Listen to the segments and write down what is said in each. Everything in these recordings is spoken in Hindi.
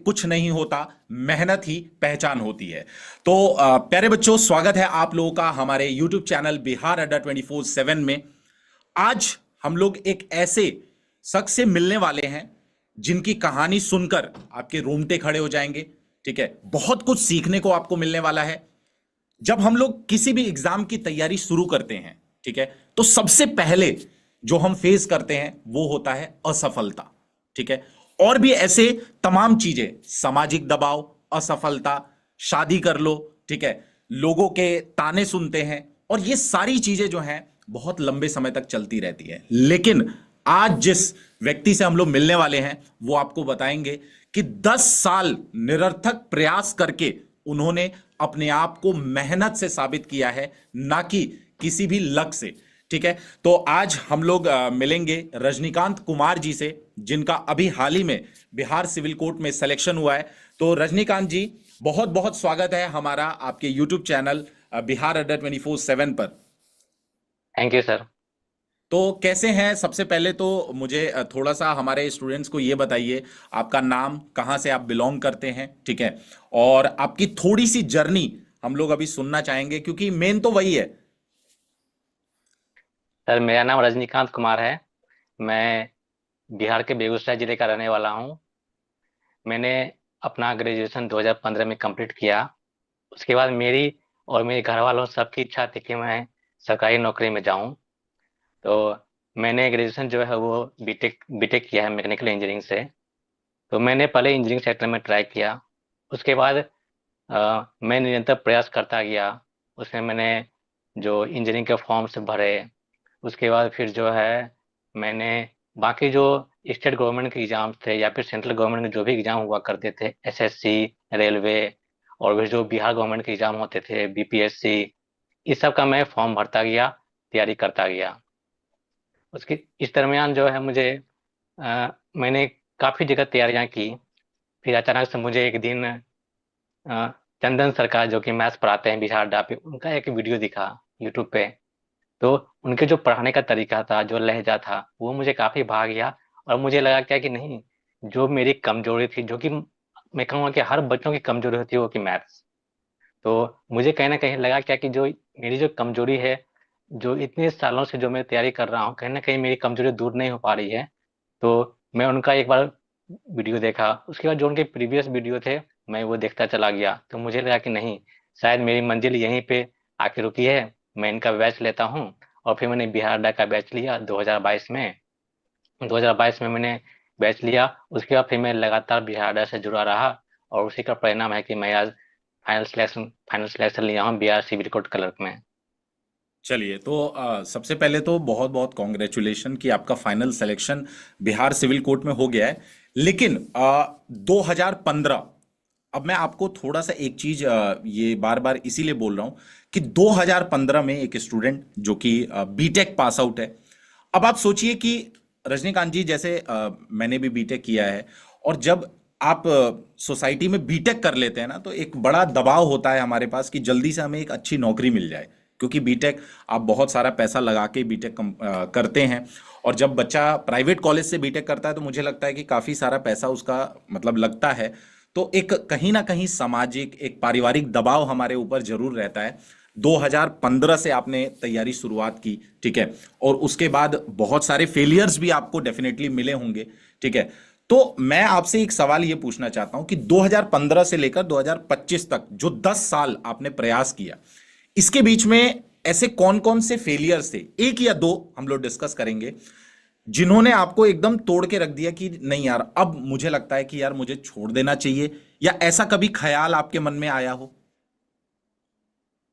कुछ नहीं होता, मेहनत ही पहचान होती है। तो प्यारे बच्चों, स्वागत है आप लोगों का हमारे यूट्यूब चैनल बिहार अड्डा 24/7 में। आज हम लोग एक ऐसे शख्स से मिलने वाले हैं जिनकी कहानी सुनकर आपके रोंगटे खड़े हो जाएंगे। ठीक है, बहुत कुछ सीखने को आपको मिलने वाला है। जब हम लोग किसी भी एग्जाम की तैयारी शुरू करते हैं, ठीक है, तो सबसे पहले जो हम फेस करते हैं वो होता है असफलता। ठीक है, और भी ऐसे तमाम चीजें, सामाजिक दबाव, असफलता, शादी कर लो, ठीक है, लोगों के ताने सुनते हैं, और ये सारी चीजें जो हैं बहुत लंबे समय तक चलती रहती है। लेकिन आज जिस व्यक्ति से हम लोग मिलने वाले हैं वो आपको बताएंगे कि 10 साल निरर्थक प्रयास करके उन्होंने अपने आप को मेहनत से साबित किया है, ना कि किसी भी लक से। ठीक है, तो आज हम लोग मिलेंगे रजनीकांत कुमार जी से, जिनका अभी हाल ही में बिहार सिविल कोर्ट में सिलेक्शन हुआ है। तो रजनीकांत जी, बहुत बहुत स्वागत है हमारा आपके यूट्यूब चैनल बिहार अड्डा 24/7 पर। Thank you sir. तो कैसे हैं? सबसे पहले तो मुझे थोड़ा सा हमारे स्टूडेंट्स को ये बताइए, आपका नाम, कहाँ से आप बिलोंग करते हैं, ठीक है, और आपकी थोड़ी सी जर्नी हम लोग अभी सुनना चाहेंगे, क्योंकि मेन तो वही है। सर मेरा नाम रजनीकांत कुमार है। मैं बिहार के बेगूसराय जिले का रहने वाला हूँ। मैंने अपना ग्रेजुएशन 2015 में कंप्लीट किया। उसके बाद मेरी और मेरे घर वालों सबकी इच्छा थी कि मैं सरकारी नौकरी में जाऊं। तो मैंने ग्रेजुएशन जो है वो बीटेक बीटेक किया है मैकेनिकल इंजीनियरिंग से। तो मैंने पहले इंजीनियरिंग सेक्टर में ट्राई किया। उसके बाद मैं निरंतर प्रयास करता गया। उसमें मैंने जो इंजीनियरिंग के फॉर्म्स भरे। उसके बाद फिर जो है मैंने बाकी जो स्टेट गवर्नमेंट के एग्जाम थे या फिर सेंट्रल गवर्नमेंट के जो भी एग्जाम हुआ करते थे, एसएससी, रेलवे, और भी जो बिहार गवर्नमेंट के एग्जाम होते थे, बीपीएससी, इस सब का मैं फॉर्म भरता गया, तैयारी करता गया। उसके इस दरमियान जो है मुझे मैंने काफ़ी जगह तैयारियां की। फिर अचानक से मुझे एक दिन चंदन सरकार जो कि मैथ्स पढ़ाते हैं बिहार डा पे, उनका एक वीडियो दिखा यूट्यूब पे। तो उनके जो पढ़ाने का तरीका था, जो लहजा था, वो मुझे काफी भा गया। और मुझे लगा क्या कि नहीं, जो मेरी कमजोरी थी, जो कि मैं कहूँगा कि हर बच्चों की कमजोरी होती है, वो कि मैथ्स। तो मुझे कहीं ना कहीं लगा क्या कि जो मेरी जो कमजोरी है, जो इतने सालों से जो मैं तैयारी कर रहा हूँ, कहीं ना कहीं मेरी कमजोरी दूर नहीं हो पा रही है। तो मैं उनका एक बार वीडियो देखा। उसके बाद जो उनके प्रीवियस वीडियो थे, मैं वो देखता चला गया। तो मुझे लगा कि नहीं, शायद मेरी मंजिल यहीं पे आके रुकी है। मैं इनका बैच लेता हूँ। और फिर मैंने बिहार अड्डा का बैच लिया 2022 में। 2022 में मैंने बैच लिया। उसके बाद फिर मैं लगातार बिहार अड्डा से जुड़ा रहा। और उसी का परिणाम है कि मैं आज फाइनल सिलेक्शन लिया हूँ बिहार सिविल कोर्ट क्लर्क में। चलिए, तो सबसे पहले तो बहुत बहुत कॉन्ग्रेचुलेशन कि आपका final selection Bihar civil court में हो गया है। लेकिन 2015, अब मैं आपको थोड़ा सा एक चीज ये बार बार इसीलिए बोल रहा हूं कि 2015 में एक स्टूडेंट जो कि बीटेक पास आउट है। अब आप सोचिए कि रजनीकांत जी, जैसे मैंने भी बीटेक किया है, और जब आप सोसाइटी में बीटेक कर लेते हैं ना, तो एक बड़ा दबाव होता है हमारे पास कि जल्दी से हमें एक अच्छी नौकरी मिल जाए, क्योंकि बीटेक आप बहुत सारा पैसा लगा के बीटेक करते हैं। और जब बच्चा प्राइवेट कॉलेज से बीटेक करता है तो मुझे लगता है कि काफ़ी सारा पैसा उसका मतलब लगता है। तो एक कहीं ना कहीं सामाजिक, एक पारिवारिक दबाव हमारे ऊपर जरूर रहता है। 2015 से आपने तैयारी शुरुआत की, ठीक है, और उसके बाद बहुत सारे फेलियर्स भी आपको डेफिनेटली मिले होंगे, ठीक है। तो मैं आपसे एक सवाल ये पूछना चाहता हूं कि 2015 से लेकर 2025 तक जो 10 साल आपने प्रयास किया, इसके बीच में ऐसे कौन कौन से फेलियर्स थे, एक या दो हम लोग डिस्कस करेंगे, जिन्होंने आपको एकदम तोड़ के रख दिया कि नहीं यार, अब मुझे लगता है कि यार मुझे छोड़ देना चाहिए, या ऐसा कभी ख्याल आपके मन में आया हो?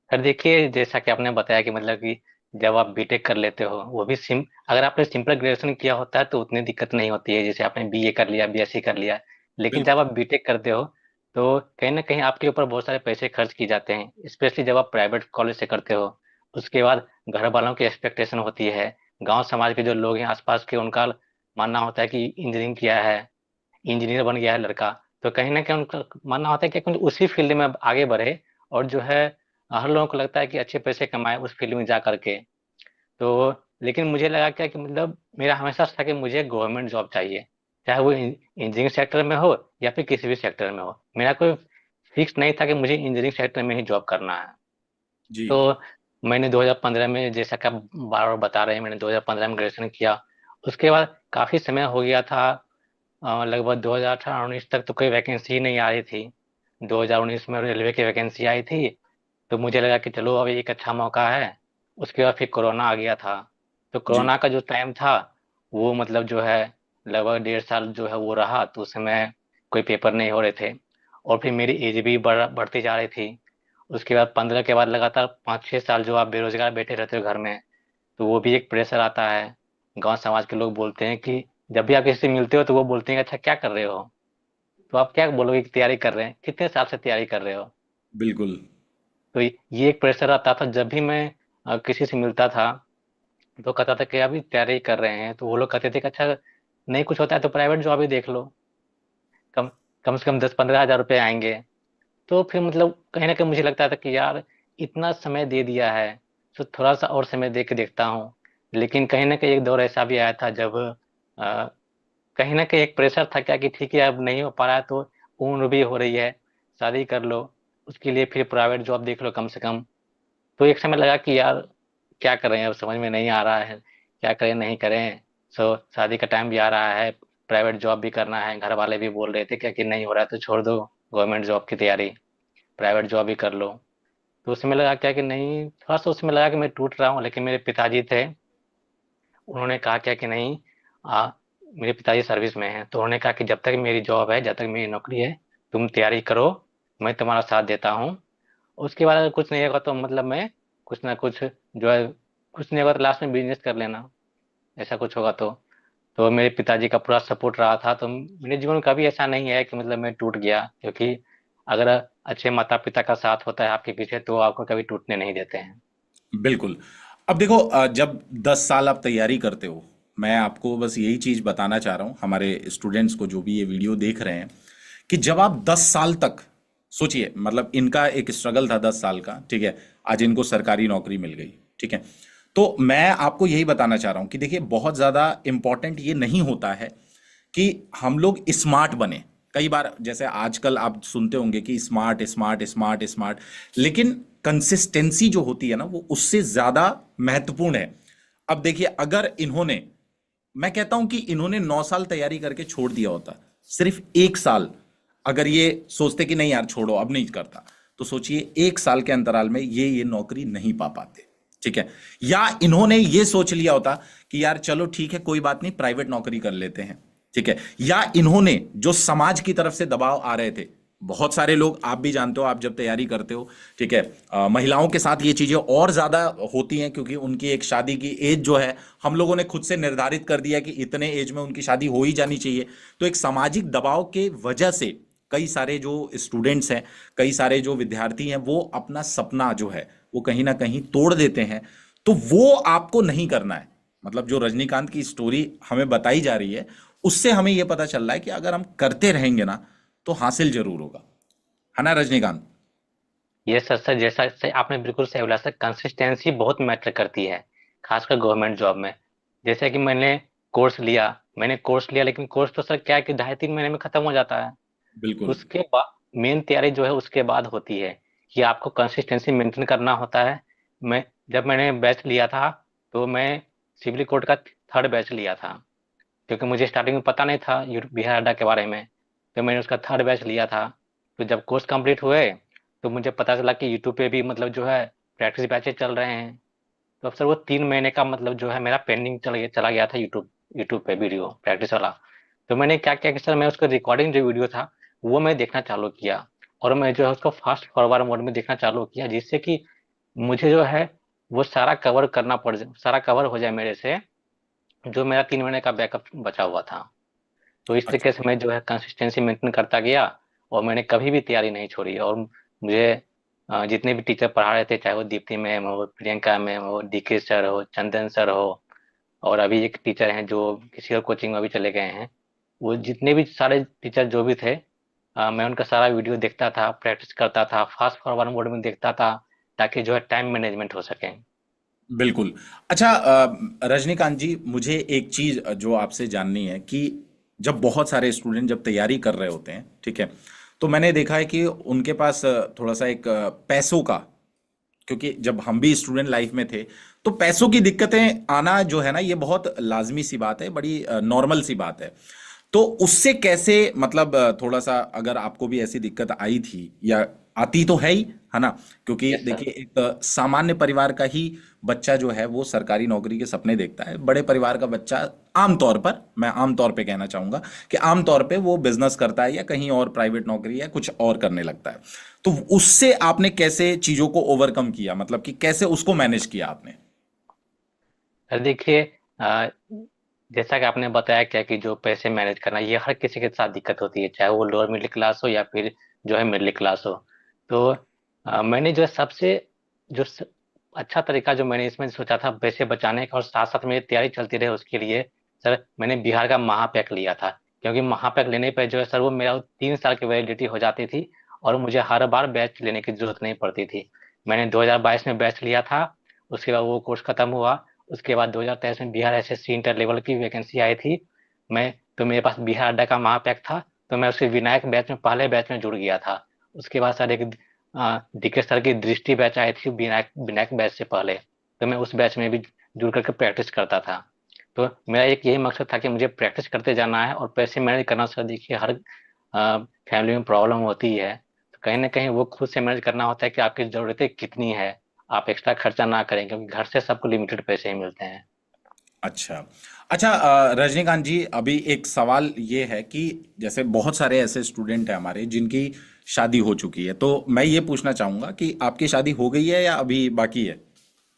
सर देखिए, जैसा कि आपने बताया कि मतलब कि जब आप बीटेक कर लेते हो, वो भी सिम अगर आपने सिंपल ग्रेजुएशन किया होता है तो उतनी दिक्कत नहीं होती है, जैसे आपने बीए कर लिया, बीएससी कर लिया। लेकिन जब बिल्कुल। आप बीटेक करते हो तो कहीं ना कहीं आपके ऊपर बहुत सारे पैसे खर्च किए जाते हैं, स्पेशली जब आप प्राइवेट कॉलेज से करते हो। उसके बाद घर वालों की एक्सपेक्टेशन होती है, गांव समाज के जो लोग हैं आसपास के, उनका मानना होता है कि इंजीनियरिंग किया है, इंजीनियर बन गया है लड़का। तो कहीं ना कहीं उनका मानना होता है कि कुछ उसी फील्ड में अब आगे बढ़े। और जो है हर लोगों को लगता है कि अच्छे पैसे कमाए उस फील्ड में जा करके। तो लेकिन मुझे लगा क्या कि मतलब मेरा हमेशा से था कि मुझे गवर्नमेंट जॉब चाहिए। चाहे वो इंजीनियरिंग सेक्टर में हो या फिर किसी भी सेक्टर में हो। मेरा कोई फिक्स नहीं था कि मुझे इंजीनियरिंग सेक्टर में ही जॉब करना है। जी। तो मैंने 2015 में, जैसा कि आप बार बार बता रहे हैं, मैंने 2015 में ग्रेजुएशन किया। उसके बाद काफ़ी समय हो गया था, लगभग 2018-19 तक तो कोई वैकेंसी ही नहीं आ रही थी। 2019 में रेलवे की वैकेंसी आई थी, तो मुझे लगा कि चलो अभी एक अच्छा मौका है। उसके बाद फिर कोरोना आ गया था। तो जी। कोरोना का जो टाइम था, वो मतलब जो है लगभग 1.5 साल जो है वो रहा, तो उस समय कोई पेपर नहीं हो रहे थे। और फिर मेरी एज भी बढ़ती जा रही थी। उसके बाद 15 के बाद लगातार 5-6 साल जो आप बेरोजगार बैठे रहते हो घर में, तो वो भी एक प्रेशर आता है। गांव समाज के लोग बोलते हैं कि जब भी आप किसी से मिलते हो तो वो बोलते हैं अच्छा क्या कर रहे हो, तो आप क्या बोलोगे कि तैयारी कर रहे हैं, कितने साल से तैयारी कर रहे हो। बिल्कुल। तो ये एक प्रेशर आता था जब भी मैं किसी से मिलता था, तो कहता था कि अभी तैयारी कर रहे हैं, तो वो लोग कहते थे कि अच्छा नहीं कुछ होता है तो प्राइवेट जॉब ही देख लो, कम कम से कम 10-15 हज़ार रुपये आएंगे। तो फिर मतलब कहीं ना कहीं मुझे लगता था कि यार इतना समय दे दिया है, तो थोड़ा सा और समय दे के देखता हूँ। लेकिन कहीं ना कहीं एक दौर ऐसा भी आया था जब कहीं ना कहीं एक प्रेशर था क्या कि ठीक है अब नहीं हो पा रहा है तो उम्र भी हो रही है, शादी कर लो, उसके लिए फिर प्राइवेट जॉब देख लो कम से कम। तो एक समय लगा कि यार क्या करें, अब समझ में नहीं आ रहा है क्या करें नहीं करें। सो शादी का टाइम भी आ रहा है, प्राइवेट जॉब भी करना है, घर वाले भी बोल रहे थे क्या कि नहीं हो रहा है तो छोड़ दो गवर्नमेंट जॉब की तैयारी, प्राइवेट जॉब ही कर लो। तो उसमें लगा क्या कि नहीं, थोड़ा सा उसमें लगा कि मैं टूट रहा हूँ। लेकिन मेरे पिताजी थे, उन्होंने कहा क्या कि नहीं, मेरे पिताजी सर्विस में हैं, तो उन्होंने कहा कि जब तक मेरी जॉब है, जब तक मेरी नौकरी है, तुम तैयारी करो, मैं तुम्हारा साथ देता हूँ। उसके बाद अगर कुछ नहीं होगा तो मतलब मैं कुछ ना कुछ जो है, कुछ नहीं होगा तो लास्ट में बिजनेस कर लेना, ऐसा कुछ होगा तो मेरे पिताजी का पूरा सपोर्ट रहा था। तो मेरे जीवन में कभी ऐसा नहीं है कि मतलब मैं टूट गया, क्योंकि अगर अच्छे माता पिता का साथ होता है आपके पीछे तो आपको कभी टूटने नहीं देते हैं। बिल्कुल। अब देखो, जब 10 साल आप तैयारी करते हो, मैं आपको बस यही चीज बताना चाह रहा हूं हमारे स्टूडेंट्स को जो भी ये वीडियो देख रहे हैं, कि जब आप 10 साल तक सोचिए, मतलब इनका एक स्ट्रगल था 10 साल का, ठीक है। आज इनको सरकारी नौकरी मिल गई, ठीक है। तो मैं आपको यही बताना चाह रहा हूं कि देखिए, बहुत ज्यादा इंपॉर्टेंट ये नहीं होता है कि हम लोग स्मार्ट बने। कई बार जैसे आजकल आप सुनते होंगे कि स्मार्ट स्मार्ट स्मार्ट स्मार्ट, लेकिन कंसिस्टेंसी जो होती है ना, वो उससे ज्यादा महत्वपूर्ण है। अब देखिए, अगर इन्होंने, मैं कहता हूं कि इन्होंने 9 साल तैयारी करके छोड़ दिया होता, सिर्फ 1 साल अगर ये सोचते कि नहीं यार छोड़ो अब नहीं करता, तो सोचिए 1 साल के अंतराल में ये नौकरी नहीं पा पाते, ठीक है। या इन्होंने ये सोच लिया होता कि यार चलो ठीक है कोई बात नहीं, प्राइवेट नौकरी कर लेते हैं, ठीक है। या इन्होंने जो समाज की तरफ से दबाव आ रहे थे, बहुत सारे लोग, आप भी जानते हो, आप जब तैयारी करते हो, ठीक है, महिलाओं के साथ ये चीजें और ज्यादा होती हैं, क्योंकि उनकी एक शादी की एज जो है, हम लोगों ने खुद से निर्धारित कर दिया कि इतने एज में उनकी शादी हो ही जानी चाहिए। तो एक सामाजिक दबाव के वजह से कई सारे जो स्टूडेंट्स हैं, कई सारे जो विद्यार्थी हैं, वो अपना सपना जो है वो कहीं ना कहीं तोड़ देते हैं। तो वो आपको नहीं करना है। मतलब जो रजनीकांत की स्टोरी हमें बताई जा रही है, उससे हमें यह पता चल रहा है कि अगर हम करते रहेंगे ना, तो हासिल जरूर होगा, है ना रजनीकांत? ये सर सर जैसा से आपने बिल्कुल सही बोला सर, कंसिस्टेंसी बहुत मैटर करती है, खासकर गवर्नमेंट जॉब में। जैसे कि मैंने कोर्स लिया, लेकिन कोर्स तो सर क्या है कि 2.5-3 महीने में खत्म हो जाता है। बिल्कुल। उसके बाद मेन तैयारी जो है उसके बाद होती है, कि आपको कंसिस्टेंसी मेंटेन करना होता है। जब मैंने बैच लिया था, तो मैं सिविल कोड का 3rd बैच लिया था, क्योंकि मुझे स्टार्टिंग में पता नहीं था बिहार अड्डा के बारे में। तो मैंने उसका 3rd बैच लिया था। तो जब कोर्स कंप्लीट हुए, तो मुझे पता चला कि यूट्यूब पे भी मतलब जो है प्रैक्टिस बैचेस चल रहे हैं। तो अब सर वो 3 महीने का मतलब जो है मेरा पेंडिंग चला गया था यूट्यूब यूट्यूब पे वीडियो प्रैक्टिस वाला। तो मैंने क्या किया कि सर मैं उसका रिकॉर्डिंग जो वीडियो था वो मैं देखना चालू किया, और मैं जो है उसको फास्ट फॉरवर्ड मोड में देखना चालू किया, जिससे कि मुझे जो है वो सारा कवर हो जाए मेरे से, जो मेरा 3 महीने का बैकअप बचा हुआ था। तो इस अच्छा। तरीके से मैं जो है कंसिस्टेंसी मेंटेन करता गया, और मैंने कभी भी तैयारी नहीं छोड़ी। और मुझे जितने भी टीचर पढ़ा रहे थे, चाहे वो दीप्ति मैम हो, प्रियंका मैम हो, डीके सर हो, चंदन सर हो, और अभी एक टीचर हैं जो किसी और कोचिंग में भी चले गए हैं, वो जितने भी सारे टीचर जो भी थे, मैं उनका सारा वीडियो देखता था, प्रैक्टिस करता था, फास्ट फॉरवर्ड मोड में देखता था, ताकि जो है टाइम मैनेजमेंट हो सके। बिल्कुल। अच्छा, रजनीकांत जी, मुझे एक चीज जो आपसे जाननी है कि जब बहुत सारे स्टूडेंट जब तैयारी कर रहे होते हैं, ठीक है, तो मैंने देखा है कि उनके पास थोड़ा सा एक पैसों का, क्योंकि जब हम भी स्टूडेंट लाइफ में थे तो पैसों की दिक्कतें आना जो है ना, ये बहुत लाजमी सी बात है, बड़ी नॉर्मल सी बात है। तो उससे कैसे, मतलब थोड़ा सा अगर आपको भी ऐसी दिक्कत आई थी या आती तो है ही, है ना, क्योंकि यस सर। देखिए एक सामान्य परिवार का ही बच्चा जो है वो सरकारी नौकरी के सपने देखता है। बड़े परिवार का बच्चा आमतौर पर, मैं आमतौर पे कहना चाहूंगा कि आमतौर पे वो बिजनेस करता है या कहीं और प्राइवेट नौकरी या कुछ और करने लगता है। तो उससे आपने कैसे चीजों को ओवरकम किया, मतलब कि कैसे उसको मैनेज किया आपने? सर देखिए, अ, जैसा कि आपने बताया क्या कि जो पैसे मैनेज करना, ये हर किसी के साथ दिक्कत होती है, चाहे वो लोअर मिडिल क्लास हो या फिर जो है मिडिल क्लास हो। तो मैंने जो है सबसे जो स, अच्छा तरीका जो मैंने इसमें सोचा था पैसे बचाने का और साथ साथ मेरी तैयारी चलती रहे उसके लिए, सर मैंने बिहार का महापैक लिया था। क्योंकि महापैक लेने पर जो है सर वो मेरा 3 साल की वैलिडिटी हो जाती थी और मुझे हर बार बैच लेने की जरूरत नहीं पड़ती थी। मैंने 2022 में बैच लिया था, उसके बाद वो कोर्स खत्म हुआ। उसके बाद 2023 में बिहार एसएससी इंटर लेवल की वैकेंसी आई थी। मैं तो मेरे पास बिहार अड्डा का महापैक था, तो मैं उसके विनायक बैच में पहले बैच में जुड़ गया था। उसके बाद सर एक डीके सर की दृष्टि बैच आई थी विनायक विनायक बैच से पहले, तो मैं उस बैच में भी जुड़ करके प्रैक्टिस करता था। तो मेरा एक यही मकसद था कि मुझे प्रैक्टिस करते जाना है और पैसे मैनेज करना। सर देखिए हर फैमिली में प्रॉब्लम होती है, तो कहीं ना कहीं वो खुद से मैनेज करना होता है कि आपकी ज़रूरतें कितनी है, आप एक्स्ट्रा खर्चा ना करें, क्योंकि घर से सबको लिमिटेड पैसे ही मिलते हैं। अच्छा। अच्छा, रजनीकांत जी, अभी एक सवाल ये है कि जैसे बहुत सारे ऐसे स्टूडेंट हैं हमारे जिनकी शादी हो चुकी है, तो मैं ये पूछना चाहूंगा कि आपकी शादी हो गई है या अभी बाकी है?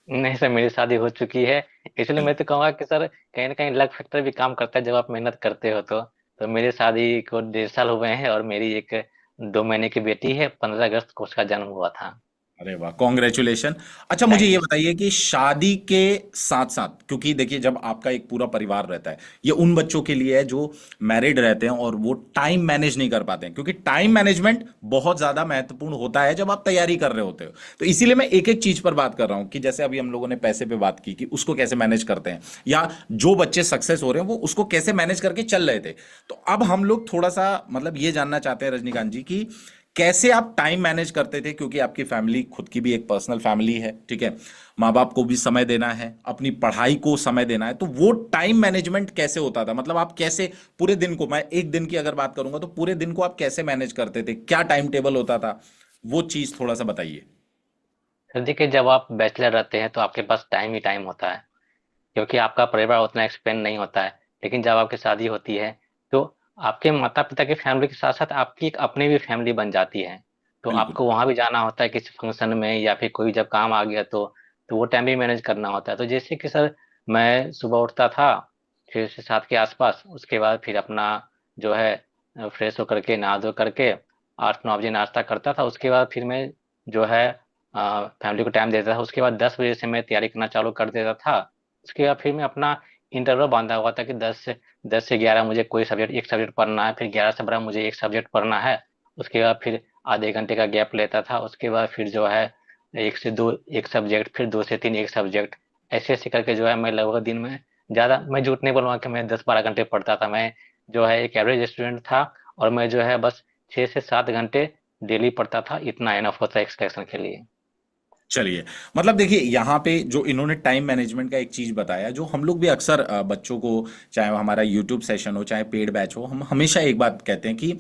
नहीं सर, मेरी शादी हो चुकी है। इसलिए मैं तो कहूँगा कि सर कहीं ना कहीं लक फैक्टर भी काम करता है जब आप मेहनत करते हो तो मेरी शादी को 1.5 साल हुए हैं और मेरी एक 2 महीने की बेटी है, 15 अगस्त को उसका जन्म हुआ था। अरे वाह, कॉन्ग्रेचुलेशन। अच्छा, मुझे थैंक ये यू। बताइए कि शादी के साथ साथ, क्योंकि देखिए जब आपका एक पूरा परिवार रहता है, ये उन बच्चों के लिए है जो मैरिड रहते हैं और वो टाइम मैनेज नहीं कर पाते हैं, क्योंकि टाइम मैनेजमेंट बहुत ज्यादा महत्वपूर्ण होता है जब आप तैयारी कर रहे होते हो। तो इसीलिए मैं एक एक चीज पर बात कर रहा हूं कि जैसे अभी हम लोगों ने पैसे पे बात की कि उसको कैसे मैनेज करते हैं, या जो बच्चे सक्सेस हो रहे हैं वो उसको कैसे मैनेज करके चल रहे थे। तो अब हम लोग थोड़ा सा मतलब ये जानना चाहते हैं रजनीकांत जी कि कैसे आप टाइम मैनेज करते थे, क्योंकि आपकी फैमिली खुद की भी एक पर्सनल फैमिली है, ठीक है, माँ बाप को भी समय देना है, अपनी पढ़ाई को समय देना है, तो वो टाइम मैनेजमेंट कैसे होता था? मतलब आप कैसे पूरे दिन को, मैं एक दिन की अगर बात करूंगा तो पूरे दिन को आप कैसे मैनेज करते थे, क्या टाइम टेबल होता था, वो चीज थोड़ा सा बताइए। सर देखिए, जब आप बैचलर रहते हैं तो आपके पास टाइम ही टाइम होता है, क्योंकि आपका परिवार उतना एक्सपेंड नहीं होता है। लेकिन जब आपकी शादी होती है तो आपके माता पिता की फैमिली के साथ साथ आपकी एक अपनी भी फैमिली बन जाती है। तो बिल्कुल। आपको वहां भी जाना होता है किसी फंक्शन में या फिर कोई जब काम आ गया तो वो टाइम भी मैनेज करना होता है। तो जैसे कि सर मैं सुबह उठता था 6 से 7 के आसपास, उसके बाद फिर अपना जो है फ्रेश होकर के नहा धो करके 8-9 बजे नाश्ता करता था। उसके बाद फिर मैं जो है फैमिली को टाइम देता था। उसके बाद 10 बजे से मैं तैयारी करना चालू कर देता था। उसके बाद फिर मैं अपना इंटरवल बांधा हुआ था कि 10 से 11 मुझे कोई सब्जेक्ट एक सब्जेक्ट पढ़ना है, फिर 11 से 12 मुझे एक सब्जेक्ट पढ़ना है। उसके बाद फिर आधे घंटे का गैप लेता था। उसके बाद फिर जो है 1 से 2 एक सब्जेक्ट, फिर 2 से 3 एक सब्जेक्ट, ऐसे ऐसे करके जो है मैं लगभग दिन में ज़्यादा, मैं झूठ नहीं बोलूँगा कि मैं 10-12 घंटे पढ़ता था। मैं जो है एक एवरेज स्टूडेंट था और मैं जो है बस 6 से 7 घंटे डेली पढ़ता था। इतना इनफ होता है एक्सट्रैक्शन के लिए। चलिए, मतलब देखिए यहाँ पे जो इन्होंने टाइम मैनेजमेंट का एक चीज बताया, जो हम लोग भी अक्सर बच्चों को, चाहे वो हमारा यूट्यूब सेशन हो चाहे पेड बैच हो, हम हमेशा एक बात कहते हैं कि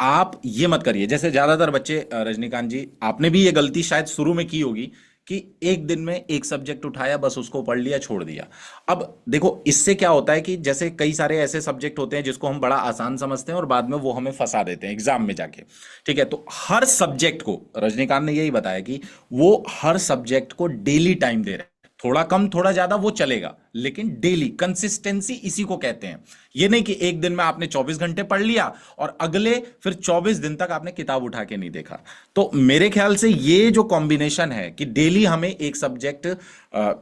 आप ये मत करिए, जैसे ज्यादातर बच्चे, रजनीकांत जी आपने भी ये गलती शायद शुरू में की होगी कि एक दिन में एक सब्जेक्ट उठाया, बस उसको पढ़ लिया, छोड़ दिया। अब देखो इससे क्या होता है कि जैसे कई सारे ऐसे सब्जेक्ट होते हैं जिसको हम बड़ा आसान समझते हैं और बाद में वो हमें फंसा देते हैं एग्जाम में जाके, ठीक है। तो हर सब्जेक्ट को, रजनीकांत ने यही बताया कि वो हर सब्जेक्ट को डेली टाइम दे रहे हैं, थोड़ा कम थोड़ा ज्यादा वो चलेगा, लेकिन डेली कंसिस्टेंसी इसी को कहते हैं। ये नहीं कि एक दिन में आपने 24 घंटे पढ़ लिया और अगले फिर 24 दिन तक आपने किताब उठा के नहीं देखा। तो मेरे ख्याल से ये जो कॉम्बिनेशन है कि डेली हमें एक सब्जेक्ट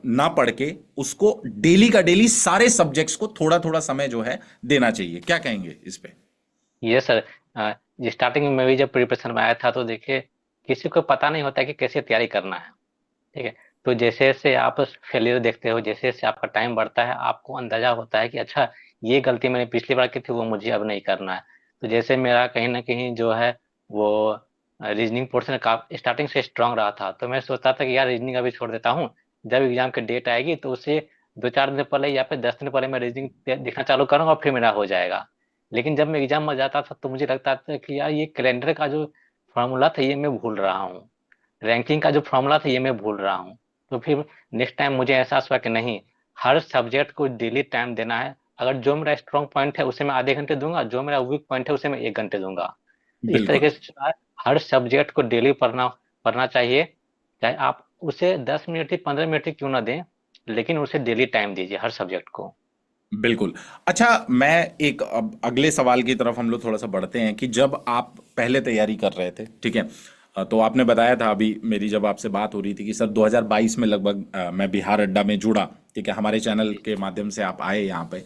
ना पढ़ के उसको डेली का डेली सारे सब्जेक्ट्स को थोड़ा थोड़ा समय जो है देना चाहिए, क्या कहेंगे इस पे? ये सर, स्टार्टिंग में मैं भी जब प्रिपरेशन में आया था तो देखिए किसी को पता नहीं होता कि कैसे तैयारी करना है। ठीक है। तो जैसे जैसे आप फेलियर देखते हो, जैसे जैसे आपका टाइम बढ़ता है, आपको अंदाजा होता है कि अच्छा ये गलती मैंने पिछली बार की थी, वो मुझे अब नहीं करना है। तो जैसे मेरा कहीं ना कहीं जो है वो रीजनिंग पोर्शन का स्टार्टिंग से स्ट्रांग रहा था, तो मैं सोचता था कि यार रीजनिंग अभी छोड़ देता हूँ, जब एग्जाम की डेट आएगी तो उससे 2-4 दिन पहले या फिर 10 दिन पहले मैं रीजनिंग देखना चालू करूंगा और फिर मेरा हो जाएगा। लेकिन जब मैं एग्जाम में जाता था तो मुझे लगता था कि यार ये कैलेंडर का जो फॉर्मूला था ये मैं भूल रहा हूँ, रैंकिंग का जो फॉर्मूला था ये मैं भूल रहा हूँ। तो फिर नेक्स्ट टाइम मुझे एहसास हुआ कि नहीं, हर सब्जेक्ट को डेली टाइम देना है। अगर जो मेरा स्ट्रॉन्ग पॉइंट है उसे मैं आधे घंटे दूंगा, जो मेरा वीक पॉइंट है उसे मैं 1 घंटे दूंगा। तो इस बिल्कुल तरीके से हर सब्जेक्ट को डेली पढ़ना पढ़ना चाहिए। चाहे आप उसे 10 मिनट ही 15 मिनट ही क्यों ना दें, लेकिन उसे डेली टाइम दीजिए हर सब्जेक्ट को। बिल्कुल। अच्छा, मैं एक अब अगले सवाल की तरफ हम लोग थोड़ा सा बढ़ते हैं कि जब आप पहले तैयारी कर रहे थे, ठीक है, तो आपने बताया था अभी मेरी जब आपसे बात हो रही थी कि सर 2022 में लगभग मैं बिहार अड्डा में जुड़ा, ठीक है, हमारे चैनल जी। के माध्यम से आप आए यहाँ पे।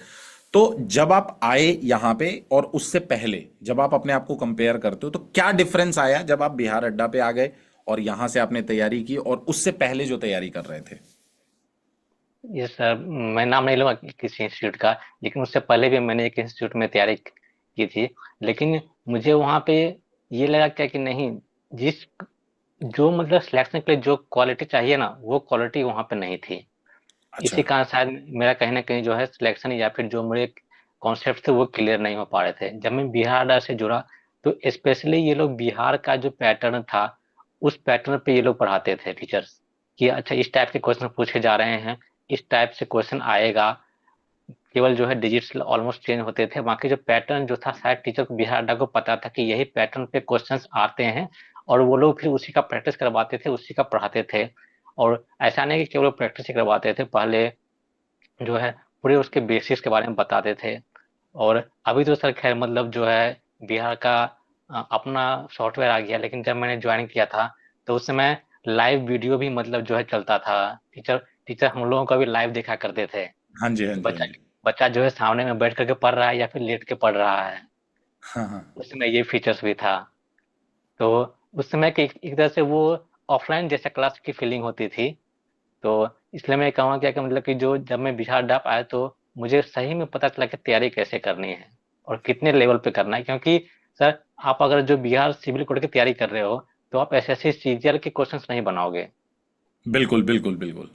तो जब आप आए यहाँ पे और उससे पहले जब आप अपने आप को कंपेयर करते हो तो क्या डिफरेंस आया जब आप बिहार अड्डा पे आ गए और यहाँ से आपने तैयारी की और उससे पहले जो तैयारी कर रहे थे? ये सर, मैं नाम नहीं लूंगा किसी इंस्टीट्यूट का, लेकिन उससे पहले भी मैंने एक इंस्टीट्यूट में तैयारी की थी। लेकिन मुझे वहाँ पे ये लगा क्या कि नहीं, जिस जो मतलब सिलेक्शन के लिए जो क्वालिटी चाहिए ना, वो क्वालिटी वहाँ पे नहीं थी। अच्छा। इसी कारण शायद मेरा कहीं ना कहीं जो है सिलेक्शन या फिर जो मेरे कॉन्सेप्ट थे वो क्लियर नहीं हो पा रहे थे। जब मैं बिहार अड्डा से जुड़ा तो स्पेशली ये लोग बिहार का जो पैटर्न था उस पैटर्न पे ये लोग पढ़ाते थे टीचर्स, कि अच्छा इस टाइप के क्वेश्चन पूछे जा रहे हैं, इस टाइप से क्वेश्चन आएगा। केवल जो है डिजिट्स ऑलमोस्ट चेंज होते थे, बाकी जो पैटर्न जो था शायद टीचर को बिहार अड्डा को पता था कि यही पैटर्न पे क्वेश्चंस आते हैं, और वो लोग फिर उसी का प्रैक्टिस करवाते थे, उसी का पढ़ाते थे। और ऐसा नहीं कि केवल प्रैक्टिस ही करवाते थे, पहले जो है पूरे उसके बेसिस के बारे में बताते थे। और अभी तो सर खैर मतलब जो है बिहार का अपना सॉफ्टवेयर आ गया, लेकिन जब मैंने ज्वाइन किया था तो उस समय लाइव वीडियो भी मतलब जो है चलता था। टीचर टीचर हम लोगों को भी लाइव देखा करते थे हाँ जी, हाँ कि जी, हाँ बच्चा जी। बच्चा जो है सामने में बैठ करके पढ़ रहा है या फिर लेट के पढ़ रहा है। हाँ, हाँ। उसमें ये फीचर्स भी था। तो उस समय के एक तरह से वो ऑफलाइन जैसा क्लास की फीलिंग होती थी। तो इसलिए मैं कहूँगा क्या कि मतलब कि जो जब मैं बिहार डाप आया तो मुझे सही में पता चला कि तैयारी कैसे करनी है और कितने लेवल पे करना है। क्योंकि सर आप अगर जो बिहार सिविल कोड की तैयारी कर रहे हो तो आप एसएससी सीजीएल के क्वेश्चंस नहीं बनाओगे। बिल्कुल, बिल्कुल, बिल्कुल।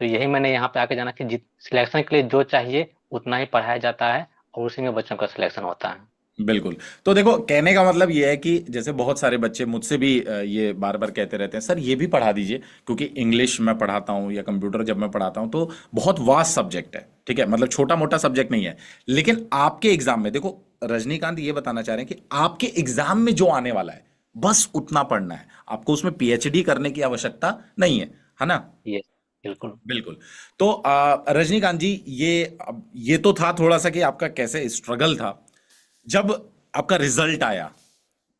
तो यही मैंने यहाँ पे आके जाना कि जित सिलेक्शन के लिए जो चाहिए उतना ही पढ़ाया जाता है और उसी में बच्चों का सिलेक्शन होता है। बिल्कुल। तो देखो, कहने का मतलब ये है कि जैसे बहुत सारे बच्चे मुझसे भी ये बार बार कहते रहते हैं, सर ये भी पढ़ा दीजिए, क्योंकि इंग्लिश मैं पढ़ाता हूँ या कंप्यूटर जब मैं पढ़ाता हूँ तो बहुत वास्ट सब्जेक्ट है, ठीक है, मतलब छोटा मोटा सब्जेक्ट नहीं है। लेकिन आपके एग्जाम में देखो, रजनीकांत ये बताना चाह रहे हैं कि आपके एग्जाम में जो आने वाला है बस उतना पढ़ना है, आपको उसमें पीएचडी करने की आवश्यकता नहीं है ना? ये बिल्कुल। बिल्कुल। तो रजनीकांत जी, ये तो था थोड़ा सा कि आपका कैसे स्ट्रगल था। जब आपका रिजल्ट आया,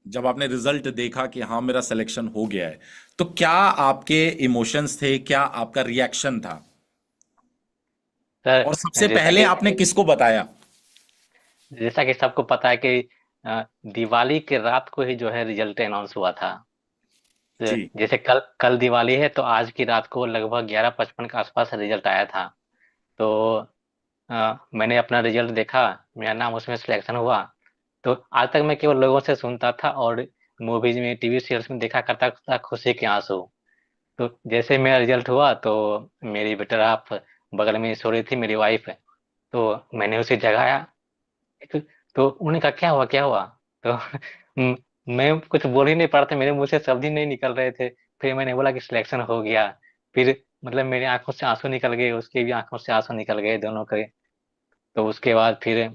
जब आपने रिजल्ट देखा कि हाँ मेरा सिलेक्शन हो गया है, तो क्या आपके इमोशंस थे, क्या आपका रिएक्शन था? सर और सबसे जैसा पहले कि आपने किसको बताया? जैसा कि सबको पता है कि दिवाली के रात को ही जो है रिजल्ट अनाउंस हुआ था। तो जी। जैसे कल कल दिवाली है तो आज की रात को लगभग 11:55 के आसपास रिजल्ट आया था। तो मैंने अपना रिजल्ट देखा, मेरा नाम उसमें सिलेक्शन हुआ। तो आज तक मैं केवल लोगों से सुनता था और मूवीज में टीवी सीरियल्स में देखा करता था खुशी के आंसू। तो जैसे मेरा रिजल्ट हुआ तो मेरी बेटर बगल में सो रही थी मेरी वाइफ, तो मैंने उसे जगाया। तो, तो उन्होंने कहा क्या हुआ क्या हुआ। तो म- मैं कुछ बोल ही नहीं पा रहा था, मेरे मुंह से शब्द ही नहीं निकल रहे थे। फिर मैंने बोला कि सिलेक्शन हो गया। फिर मतलब मेरी आंखों से आंसू निकल गए, उसकी भी आंखों से आंसू निकल गए, दोनों के। तो उसके बाद फिर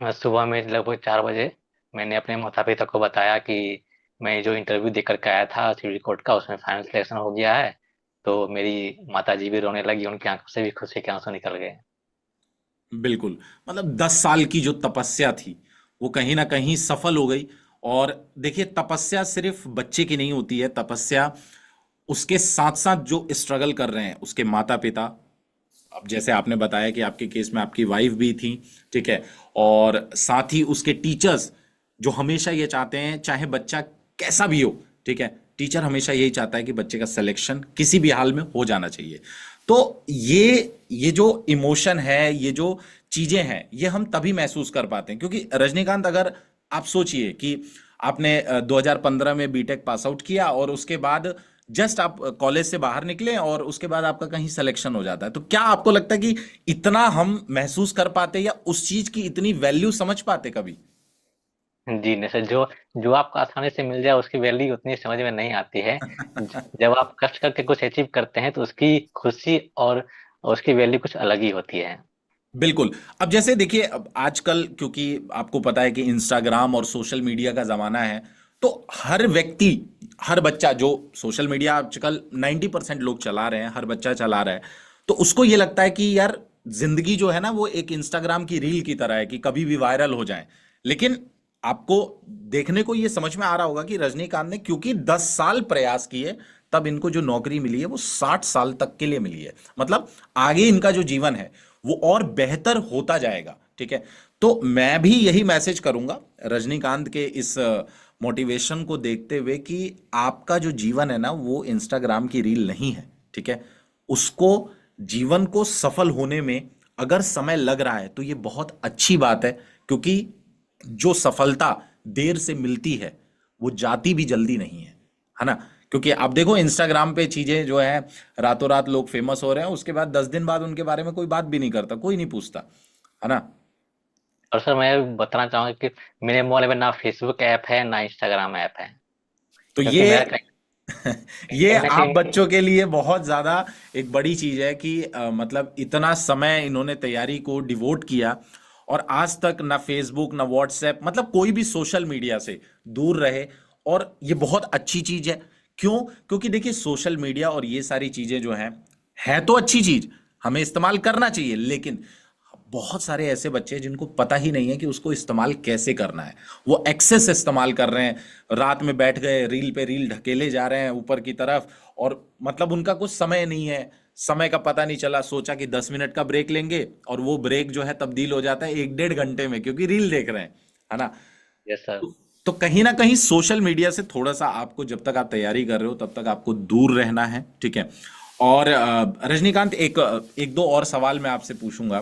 सुबह में लगभग 4 बजे मैंने अपने माता पिता को बताया कि मैं जो इंटरव्यू दे करके आया था सिविल कोर्ट का उसमें फाइनल सिलेक्शन हो गया है। तो मेरी माता जी भी रोने लगी, उनकी आंखों से भी खुशी के आंसू निकल गए। बिल्कुल। मतलब 10 साल की जो तपस्या थी वो कहीं ना कहीं सफल हो गई। और देखिए, तपस्या सिर्फ बच्चे की नहीं होती है, तपस्या उसके साथ साथ जो स्ट्रगल कर रहे हैं उसके माता पिता, अब जैसे आपने बताया कि आपके केस में आपकी वाइफ भी थी, ठीक है, और साथ ही उसके टीचर्स जो हमेशा ये चाहते हैं चाहे बच्चा कैसा भी हो, ठीक है, टीचर हमेशा यही चाहता है कि बच्चे का सिलेक्शन किसी भी हाल में हो जाना चाहिए। तो ये जो इमोशन है, ये जो चीजें हैं ये हम तभी महसूस कर पाते हैं, क्योंकि रजनीकांत, अगर आप सोचिए कि आपने 2015 में बीटेक पास आउट किया और उसके बाद जस्ट आप कॉलेज से बाहर निकले और उसके बाद आपका कहीं सिलेक्शन हो जाता है, तो क्या आपको लगता है कि इतना हम महसूस कर पाते या उस चीज की इतनी वैल्यू समझ पाते कभी? जी नहीं सर, जो जो आपको आसानी से मिल जाए उसकी वैल्यू उतनी समझ में नहीं आती है। जब आप कष्ट करके कुछ अचीव करते हैं तो उसकी खुशी और उसकी वैल्यू कुछ अलग ही होती है। बिल्कुल। अब जैसे देखिए, अब आजकल क्योंकि आपको पता है कि इंस्टाग्राम और सोशल मीडिया का ज़माना है, तो हर व्यक्ति, हर बच्चा जो सोशल मीडिया आजकल 90% लोग चला रहे हैं, हर बच्चा चला रहा है, तो उसको ये लगता है कि यार जिंदगी जो है ना वो एक इंस्टाग्राम की रील की तरह है कि कभी भी वायरल हो जाए। लेकिन आपको देखने को ये समझ में आ रहा होगा कि रजनीकांत ने क्योंकि 10 साल प्रयास किए, तब इनको जो नौकरी मिली है वो 60 साल तक के लिए मिली है। मतलब आगे इनका जो जीवन है वो और बेहतर होता जाएगा। ठीक है, तो मैं भी यही मैसेज करूंगा रजनीकांत के इस मोटिवेशन को देखते हुए कि आपका जो जीवन है ना वो इंस्टाग्राम की रील नहीं है। ठीक है, उसको, जीवन को सफल होने में अगर समय लग रहा है तो ये बहुत अच्छी बात है, क्योंकि जो सफलता देर से मिलती है वो जाती भी जल्दी नहीं है ना? क्योंकि आप देखो इंस्टाग्राम पे चीजें जो है, रातों रात लोग फेमस हो रहे हैं, उसके बाद 10 दिन बाद उनके बारे में कोई बात भी नहीं करता, कोई नहीं पूछता, है ना? और सर मैं बताना चाहूंगा कि मेरे मोबाइल में ना फेसबुक ऐप है ना इंस्टाग्राम ऐप है। तो क्योंकि ये मेरा कहीं ये कहीं ना आप कहीं बच्चों के लिए बहुत ज्यादा एक बड़ी चीज है कि मतलब इतना समय इन्होंने तैयारी को डिवोट किया और आज तक ना फेसबुक ना व्हाट्सएप, मतलब कोई भी सोशल मीडिया से दूर रहे। और ये बहुत अच्छी चीज है। क्यों? क्योंकि देखिए सोशल मीडिया और ये सारी चीजें जो हैं, है तो अच्छी चीज, हमें इस्तेमाल करना चाहिए, लेकिन बहुत सारे ऐसे बच्चे हैं जिनको पता ही नहीं है कि उसको इस्तेमाल कैसे करना है। वो एक्सेस इस्तेमाल कर रहे हैं, रात में बैठ गए रील पे रील ढकेले जा रहे हैं ऊपर की तरफ, और मतलब उनका कुछ समय नहीं है, समय का पता नहीं चला, सोचा कि 10 मिनट का ब्रेक लेंगे और वो ब्रेक जो है तब्दील हो जाता है 1 डेढ़ घंटे में, क्योंकि रील देख रहे हैं, है ना? Yes sir. तो कहीं ना कहीं सोशल मीडिया से थोड़ा सा आपको, जब तक आप तैयारी कर रहे हो तब तक आपको दूर रहना है। ठीक है। और रजनीकांत, एक दो और सवाल मैं आपसे पूछूंगा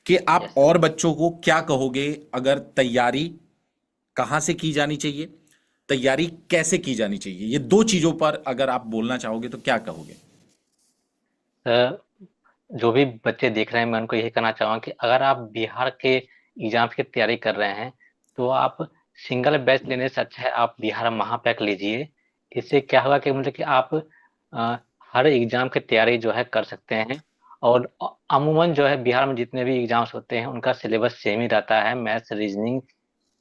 कि आप यस सर। और बच्चों को क्या कहोगे, अगर तैयारी कहाँ से की जानी चाहिए, तैयारी कैसे की जानी चाहिए, ये दो चीजों पर अगर आप बोलना चाहोगे तो क्या कहोगे? सर, जो भी बच्चे देख रहे हैं मैं उनको यही कहना चाहूंगा कि अगर आप बिहार के एग्जाम की तैयारी कर रहे हैं तो आप सिंगल बैच लेने से अच्छा है आप बिहार महापैक लीजिए। इससे क्या होगा कि मतलब कि आप अ, हर एग्जाम की तैयारी जो है कर सकते हैं। और अमूमन जो है बिहार में जितने भी एग्जाम्स होते हैं उनका सिलेबस सेम ही रहता है। Maths, reasoning,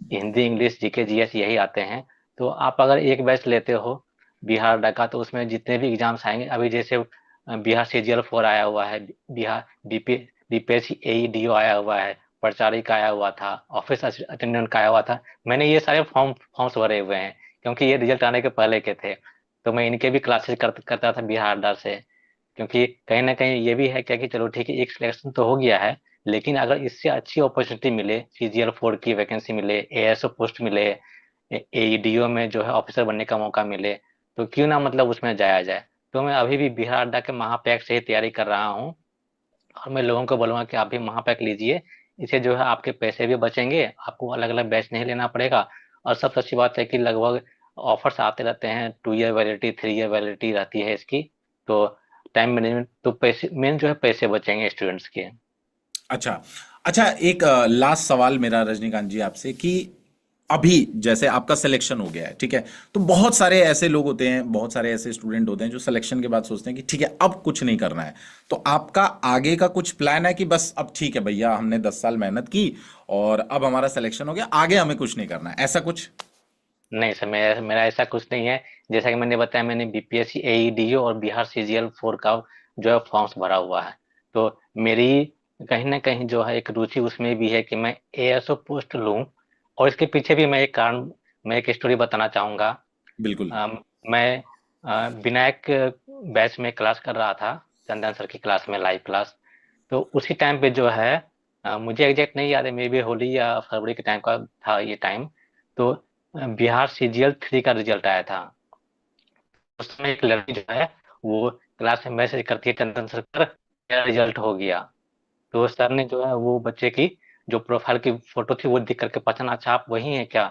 Hindi, English, GK, GS यही आते हैं। तो आप अगर एक बैच लेते हो बिहार डाका तो उसमें जितने भी एग्जाम्स आएंगे, अभी जैसे बिहार CGL 4 आया हुआ है, बिहार बीपीएससी AEDO आया हुआ है, प्रचारी का आया हुआ था, ऑफिस अटेंडेंट का आया हुआ था। मैंने ये सारे फॉर्म्स भरे हुए हैं क्योंकि ये रिजल्ट आने के पहले के थे। तो मैं इनके भी क्लासेस करता था बिहार अड्डा से। क्योंकि कहीं ना कहीं ये भी है क्या कि चलो ठीक है एक सिलेक्शन तो हो गया है, लेकिन अगर इससे अच्छी अपॉर्चुनिटी मिले, CGL 4 की वैकेंसी मिले, ASO पोस्ट मिले, AEDO में जो है ऑफिसर बनने का मौका मिले, तो क्यों ना मतलब उसमें जाया जाए। तो मैं अभी भी बिहार अड्डा के महापैक से ही तैयारी कर रहा हूँ और मैं लोगों को बोलूंगा कि आप भी महापैक लीजिए। इससे जो है आपके पैसे भी बचेंगे, आपको अलग अलग बैच नहीं लेना पड़ेगा। और सबसे अच्छी बात है कि लगभग ऑफर्स आते रहते हैं, 2 ईयर वैलिडिटी, 3 ईयर वैलिडिटी रहती है इसकी। तो टाइम मैनेजमेंट तो पैसे मेन जो है पैसे बचेंगे स्टूडेंट्स के। अच्छा, अच्छा, एक लास्ट सवाल मेरा रजनीकांत जी आपसे कि अभी जैसे आपका सिलेक्शन हो गया है, ठीक है, तो बहुत सारे ऐसे लोग होते हैं, बहुत सारे ऐसे स्टूडेंट होते हैं जो सिलेक्शन के बाद सोचते हैं कि ठीक है अब कुछ नहीं करना है। तो आपका आगे का कुछ प्लान है कि बस अब ठीक है भैया, हमने 10 साल मेहनत की और अब हमारा सिलेक्शन हो गया, आगे हमें कुछ नहीं करना है, ऐसा कुछ? नहीं सर, मेरा मेरा ऐसा कुछ नहीं है। जैसा कि मैंने बताया, मैंने बीपीएससी AEDO और बिहार CGL 4 का जो है फॉर्म्स भरा हुआ है। तो मेरी कहीं ना कहीं जो है एक रुचि उसमें भी है कि मैं ASO पोस्ट लूं। और इसके पीछे भी मैं एक स्टोरी बताना चाहूंगा। बिल्कुल। मैं विनायक बैच में क्लास कर रहा था, चंदन सर की क्लास में लाइव क्लास। तो उसी टाइम पे जो है मुझे एग्जैक्ट नहीं याद है, मे बी होली या फरवरी के टाइम का था ये टाइम। तो बिहार CGL 3 का रिजल्ट आया था। उसमें एक लड़की जो है वो क्लास में मैसेज करती है, चंदन सर मेरा रिजल्ट हो गया। तो सर ने जो है वो बच्चे की जो प्रोफाइल की फोटो थी वो देख करके पहचाना, अच्छा आप वही हैं क्या?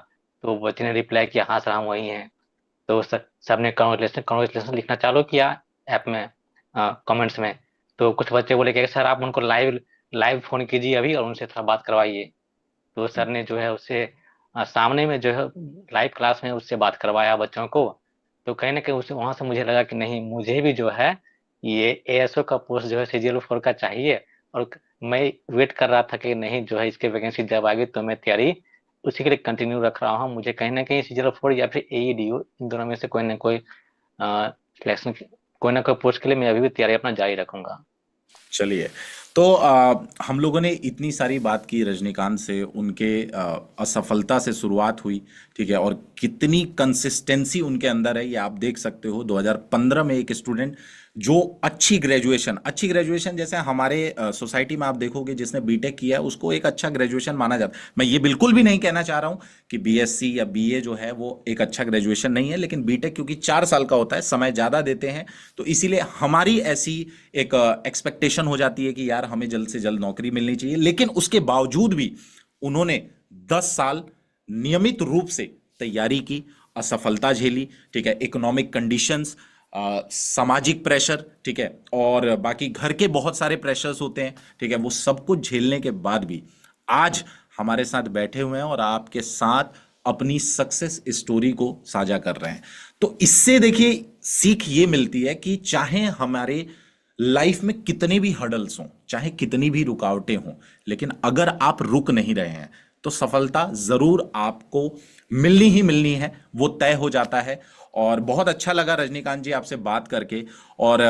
तो बच्चे ने रिप्लाई किया, हाँ सर हम वही हैं। तो सर ने कॉन्ग्रेचुलेशन कॉन्ग्रेचुलेशन लिखना चालू किया ऐप में, कमेंट्स में। तो कुछ बच्चे बोले कि सर आप उनको लाइव लाइव फोन कीजिए अभी और उनसे थोड़ा बात करवाइए। तो सर ने जो है उससे सामने में जो है लाइव क्लास में उससे बात करवाया बच्चों को। तो कहीं ना कहीं उसे वहां से मुझे लगा कि नहीं, मुझे भी जो है ये एएसओ का पोस्ट जो है CGL4 का चाहिए। और मैं वेट कर रहा था कि नहीं जो है इसके वैकेंसी जब आएगी तो मैं तैयारी उसी के लिए कंटिन्यू रख रहा हूँ। मुझे कहीं ना कहीं CGL4 या फिर AEDO, इन दोनों में से कोई ना कोई सिलेक्शन, कोई ना कोई पोस्ट के लिए मैं अभी भी तैयारी अपना जारी रखूंगा। चलिए, तो हम लोगों ने इतनी सारी बात की रजनीकांत से, उनके असफलता से शुरुआत हुई, ठीक है, और कितनी कंसिस्टेंसी उनके अंदर है ये आप देख सकते हो। 2015 में एक स्टूडेंट जो अच्छी ग्रेजुएशन जैसे हमारे सोसाइटी में आप देखोगे जिसने बीटेक किया है उसको एक अच्छा ग्रेजुएशन माना जाता है। मैं ये बिल्कुल भी नहीं कहना चाह रहा हूँ कि बीएससी या बीए जो है वो एक अच्छा ग्रेजुएशन नहीं है, लेकिन बीटेक क्योंकि 4 साल का होता है, समय ज़्यादा देते हैं, तो इसीलिए हमारी ऐसी एक एक्सपेक्टेशन हो जाती है कि यार हमें जल्द से जल्द नौकरी मिलनी चाहिए। लेकिन उसके बावजूद भी उन्होंने 10 साल नियमित रूप से तैयारी की, असफलता झेली, ठीक है, इकोनॉमिक कंडीशंस, सामाजिक प्रेशर, ठीक है, और बाकी घर के बहुत सारे प्रेशर्स होते हैं, ठीक है, वो सब कुछ झेलने के बाद भी आज हमारे साथ बैठे हुए हैं और आपके साथ अपनी सक्सेस स्टोरी को साझा कर रहे हैं। तो इससे देखिए सीख ये मिलती है कि चाहे हमारे लाइफ में कितने भी हर्डल्स हों, चाहे कितनी भी रुकावटें हों, लेकिन अगर आप रुक नहीं रहे हैं तो सफलता जरूर आपको मिलनी ही मिलनी है, वो तय हो जाता है। और बहुत अच्छा लगा रजनीकांत जी आपसे बात करके, और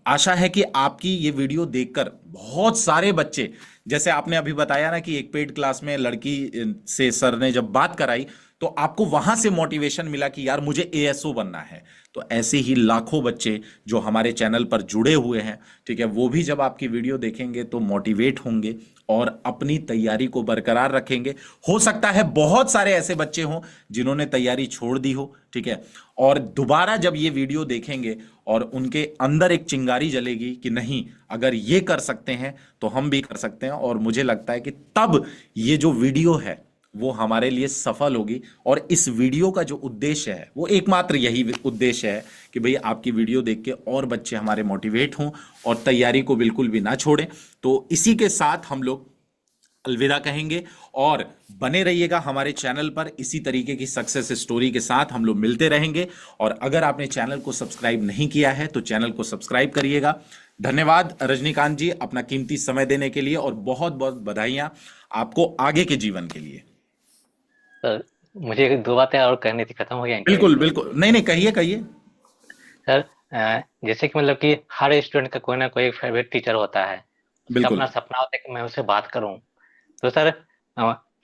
आशा है कि आपकी ये वीडियो देखकर बहुत सारे बच्चे, जैसे आपने अभी बताया ना कि एक पेड क्लास में लड़की से सर ने जब बात कराई तो आपको वहां से मोटिवेशन मिला कि यार मुझे एएसओ बनना है। तो ऐसे ही लाखों बच्चे जो हमारे चैनल पर जुड़े हुए हैं, ठीक है, वो भी जब आपकी वीडियो देखेंगे तो मोटिवेट होंगे और अपनी तैयारी को बरकरार रखेंगे। हो सकता है बहुत सारे ऐसे बच्चे हों जिन्होंने तैयारी छोड़ दी हो, ठीक है, और दोबारा जब ये वीडियो देखेंगे और उनके अंदर एक चिंगारी जलेगी कि नहीं, अगर ये कर सकते हैं तो हम भी कर सकते हैं। और मुझे लगता है कि तब ये जो वीडियो है वो हमारे लिए सफल होगी। और इस वीडियो का जो उद्देश्य है वो एकमात्र यही उद्देश्य है कि भाई आपकी वीडियो देख के और बच्चे हमारे मोटिवेट हों और तैयारी को बिल्कुल भी ना छोड़ें। तो इसी के साथ हम लोग अलविदा कहेंगे और बने रहिएगा हमारे चैनल पर। इसी तरीके की सक्सेस स्टोरी के साथ हम लोग मिलते रहेंगे। और अगर आपने चैनल को सब्सक्राइब नहीं किया है तो चैनल को सब्सक्राइब करिएगा। धन्यवाद रजनीकांत जी अपना कीमती समय देने के लिए, और बहुत बहुत बधाइयां आपको आगे के जीवन के लिए। सर मुझे 2 बातें और कहनी थी, खत्म हो गया इंटरव्यू? बिल्कुल बिल्कुल, नहीं नहीं, कहिए कहिए। सर जैसे कि मतलब कि हर स्टूडेंट का कोई ना कोई फेवरेट टीचर होता है, उसका बिल्कुल। अपना सपना होता है कि मैं उससे बात करूं। तो सर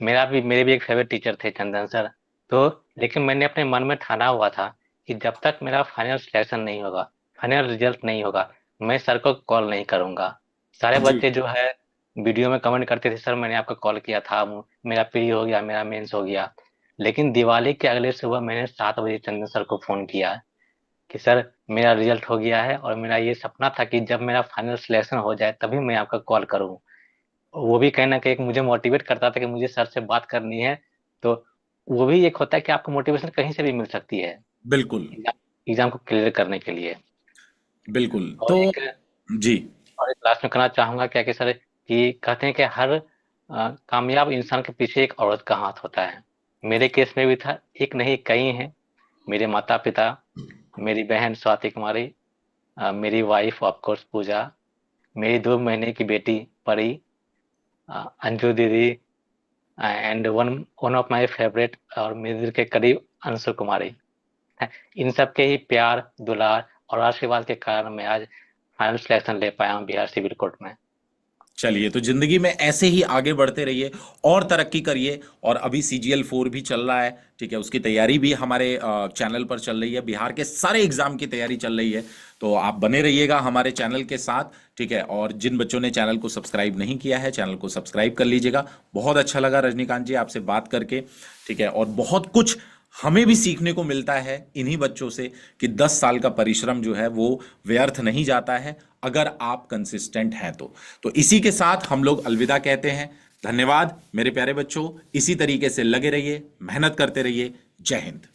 मेरे भी एक फेवरेट टीचर थे, चंदन सर। तो लेकिन मैंने अपने मन में ठाना हुआ था कि जब तक मेरा फाइनल सिलेक्शन नहीं होगा, फाइनल रिजल्ट नहीं होगा, मैं सर को कॉल नहीं करूंगा। सारे जी। बच्चे जो है वीडियो में कमेंट करते थे, सर मैंने आपको कॉल किया था, मेरा प्री हो गया, मेरा मेंस हो गया। लेकिन दिवाली के अगले सुबह मैंने 7 बजे चंदन सर को फोन किया कि सर मेरा रिजल्ट हो गया है और मेरा ये सपना था कि जब मेरा फाइनल सिलेक्शन हो जाए तभी मैं आपका कॉल करूं। वो भी कहीं ना कहीं एक मुझे मोटिवेट करता था कि मुझे सर से बात करनी है। तो वो भी एक होता है कि आपको मोटिवेशन कहीं से भी मिल सकती है बिल्कुल एग्जाम को क्लियर करने के लिए। बिल्कुल। और तो एक जी। और एक लास्ट में कहना चाहूंगा क्या कि सर कि कहते हैं कि हर कामयाब इंसान के पीछे एक औरत का हाथ होता है। मेरे केस में भी था, एक नहीं कई हैं। मेरे माता पिता, मेरी बहन स्वाति कुमारी, मेरी वाइफ ऑफ कोर्स पूजा, मेरी 2 महीने की बेटी परी, अंजू दीदी, and one one of my favourite और मेरे दिल के करीब अंशु कुमारी। इन सब के ही प्यार, दुलार और आशीर्वाद के कारण मैं आज फाइनल सिलेक्शन ले पाया हूँ बिहार सिविल कोर्ट में। चलिए, तो जिंदगी में ऐसे ही आगे बढ़ते रहिए और तरक्की करिए। और अभी CGL4 भी चल रहा है, ठीक है, उसकी तैयारी भी हमारे चैनल पर चल रही है, बिहार के सारे एग्जाम की तैयारी चल रही है। तो आप बने रहिएगा हमारे चैनल के साथ, ठीक है। और जिन बच्चों ने चैनल को सब्सक्राइब नहीं किया है चैनल को सब्सक्राइब कर लीजिएगा। बहुत अच्छा लगा रजनीकांत जी आपसे बात करके, ठीक है, और बहुत कुछ हमें भी सीखने को मिलता है इन्हीं बच्चों से कि 10 साल का परिश्रम जो है वो व्यर्थ नहीं जाता है अगर आप कंसिस्टेंट हैं तो इसी के साथ हम लोग अलविदा कहते हैं। धन्यवाद मेरे प्यारे बच्चों, इसी तरीके से लगे रहिए, मेहनत करते रहिए। जय हिंद।